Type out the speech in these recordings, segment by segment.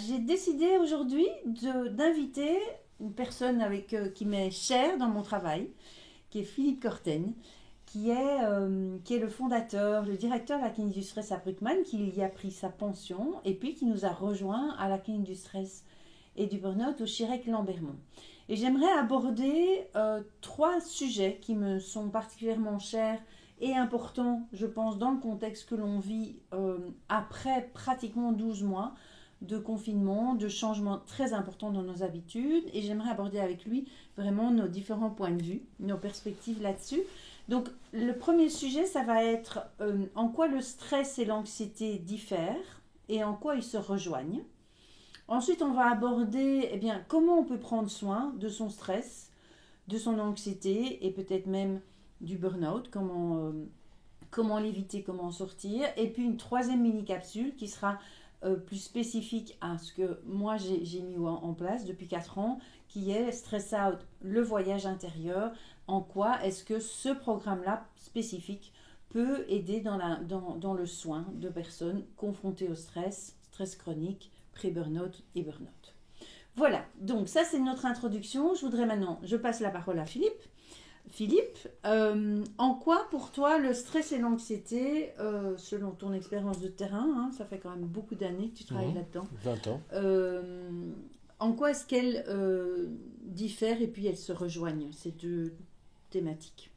J'ai décidé aujourd'hui d'inviter une personne qui m'est chère dans mon travail, qui est Philippe Corten, qui est le fondateur, le directeur de la clinique du stress à Bruckmann, qui y a pris sa pension et puis qui nous a rejoints à la clinique du stress et du burn-out au Chirec-Lambermont. Et j'aimerais aborder trois sujets qui me sont particulièrement chers et importants, je pense, dans le contexte que l'on vit après pratiquement 12 mois de confinement, de changements très importants dans nos habitudes. Et j'aimerais aborder avec lui vraiment nos différents points de vue, nos perspectives là-dessus. Donc, le premier sujet, ça va être en quoi le stress et l'anxiété diffèrent et en quoi ils se rejoignent. Ensuite, on va aborder comment on peut prendre soin de son stress, de son anxiété et peut-être même du burn-out, comment l'éviter, comment en sortir. Et puis une troisième mini-capsule qui sera plus spécifique à ce que moi j'ai mis en place depuis 4 ans, qui est Stress Out, le voyage intérieur. En quoi est-ce que ce programme-là spécifique peut aider dans le soin de personnes confrontées au stress chronique, pré-burnout et burnout. Voilà, donc ça c'est notre introduction. Je passe la parole à Philippe. Philippe, en quoi pour toi le stress et l'anxiété, selon ton expérience de terrain, ça fait quand même beaucoup d'années que tu travailles là-dedans. 20 ans. En quoi est-ce qu'elles diffèrent et puis elles se rejoignent, ces deux thématiques?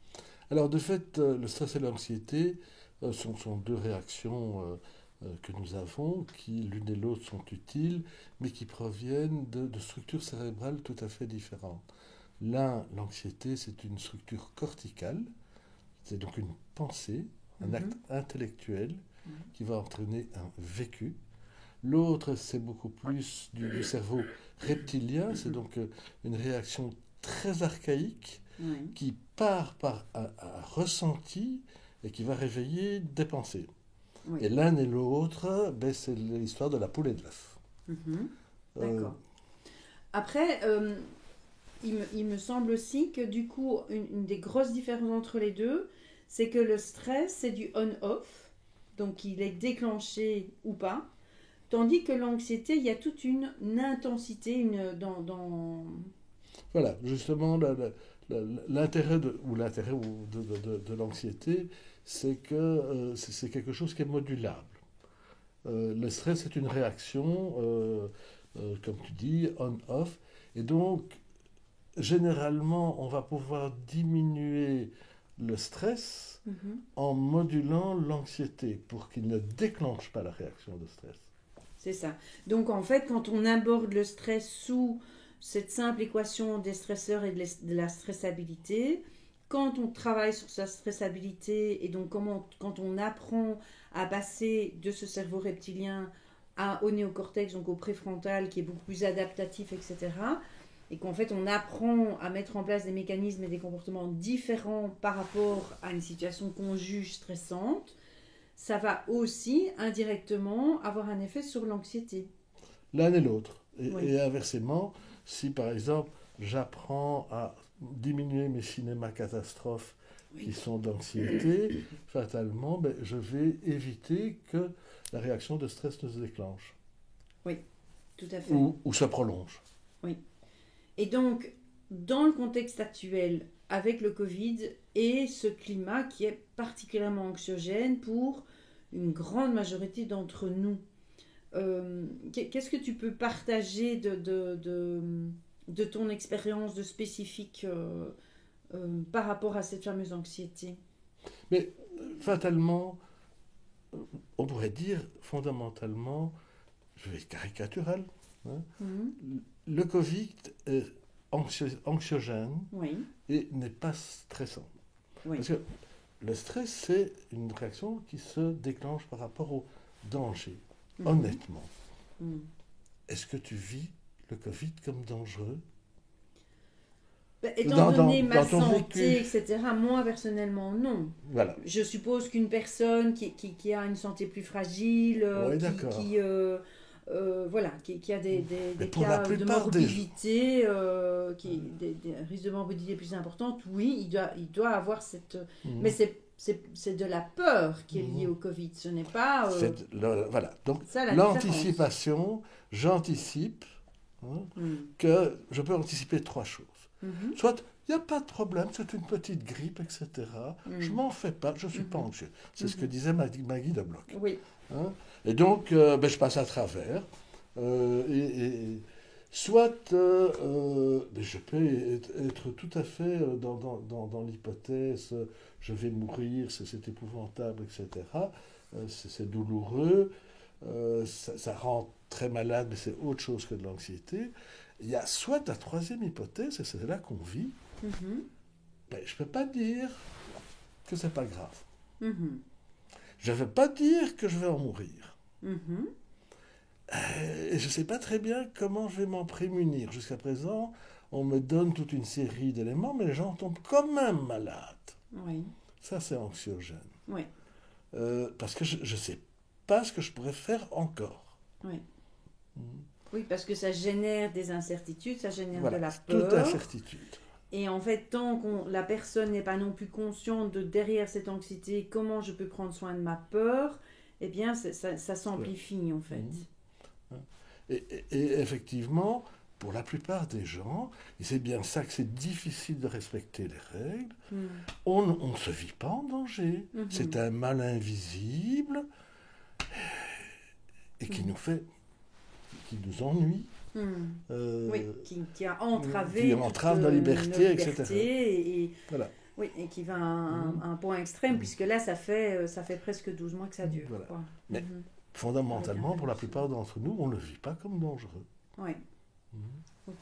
Alors de fait, le stress et l'anxiété sont deux réactions que nous avons, qui l'une et l'autre sont utiles, mais qui proviennent de structures cérébrales tout à fait différentes. L'anxiété, c'est une structure corticale, c'est donc une pensée, un acte intellectuel qui va entraîner un vécu. L'autre, c'est beaucoup plus du cerveau reptilien, c'est donc une réaction très archaïque qui part par un ressenti et qui va réveiller des pensées. Oui. Et l'un et l'autre, c'est l'histoire de la poule et de l'œuf. D'accord. Après, il me semble aussi que du coup, une des grosses différences entre les deux, c'est que le stress, c'est du on-off, donc il est déclenché ou pas, tandis que l'anxiété, il y a toute une intensité Voilà, justement, l'intérêt de l'anxiété, c'est que c'est quelque chose qui est modulable. Le stress est une réaction, comme tu dis, on-off, et donc généralement, on va pouvoir diminuer le stress en modulant l'anxiété pour qu'il ne déclenche pas la réaction de stress. C'est ça. Donc en fait, quand on aborde le stress sous cette simple équation des stresseurs et de la stressabilité, quand on travaille sur sa stressabilité et donc quand on apprend à passer de ce cerveau reptilien au néocortex, donc au préfrontal qui est beaucoup plus adaptatif, etc., et qu'en fait on apprend à mettre en place des mécanismes et des comportements différents par rapport à une situation qu'on juge stressante, ça va aussi indirectement avoir un effet sur l'anxiété. L'un et l'autre. Et inversement, si par exemple j'apprends à diminuer mes cinémas catastrophes qui sont d'anxiété, fatalement, je vais éviter que la réaction de stress ne se déclenche. Oui, tout à fait. Ou se prolonge. Oui. Et donc, dans le contexte actuel, avec le Covid et ce climat qui est particulièrement anxiogène pour une grande majorité d'entre nous, qu'est-ce que tu peux partager de ton expérience de spécifique par rapport à cette fameuse anxiété? Mais fatalement, on pourrait dire fondamentalement, je vais être caricatural, le Covid est anxiogène et n'est pas stressant. Parce que le stress, c'est une réaction qui se déclenche par rapport au danger. Honnêtement, est-ce que tu vis le Covid comme dangereux? Étant donné ma santé, etc., moi personnellement, non. Voilà. Je suppose qu'une personne qui a une santé plus fragile, qui a des cas de morbidité, des risques de morbidité plus importantes, oui, il doit avoir cette... Mais c'est de la peur qui est liée au Covid. Ce n'est pas... Voilà. Donc, ça, la l'anticipation, j'anticipe que je peux anticiper 3 choses. Soit, il n'y a pas de problème, c'est une petite grippe, etc. Je m'en fais pas, je ne suis pas anxieux. C'est ce que disait Maggie de Bloch. Oui. Hein? Et donc, je passe à travers. Soit, je peux être tout à fait dans l'hypothèse, je vais mourir, c'est épouvantable, etc. C'est douloureux, ça rend très malade, mais c'est autre chose que de l'anxiété. Il y a soit la troisième hypothèse, et c'est là qu'on vit, je ne peux pas dire que c'est pas grave. Je ne veux pas dire que je vais en mourir. Et je ne sais pas très bien comment je vais m'en prémunir. Jusqu'à présent, on me donne toute une série d'éléments, mais les gens tombent quand même malades. Oui. Ça, c'est anxiogène. Oui. Parce que je ne sais pas ce que je pourrais faire encore. Oui. Oui, parce que ça génère des incertitudes, ça génère de la peur. Toute incertitude. Et en fait, tant que la personne n'est pas non plus consciente de derrière cette anxiété, comment je peux prendre soin de ma peur, eh bien, ça s'amplifie en fait. Et effectivement, pour la plupart des gens, et c'est bien ça que c'est difficile de respecter les règles, on ne se vit pas en danger. C'est un mal invisible et qui nous fait, qui nous ennuie. Oui, qui a entravé qui entrave la liberté, etc. Et, voilà. Oui, et qui va à un point extrême, puisque là, ça fait presque 12 mois que ça dure. Voilà. Quoi. Mais fondamentalement, pour la plupart d'entre nous, on ne le vit pas comme dangereux. Oui. Ok.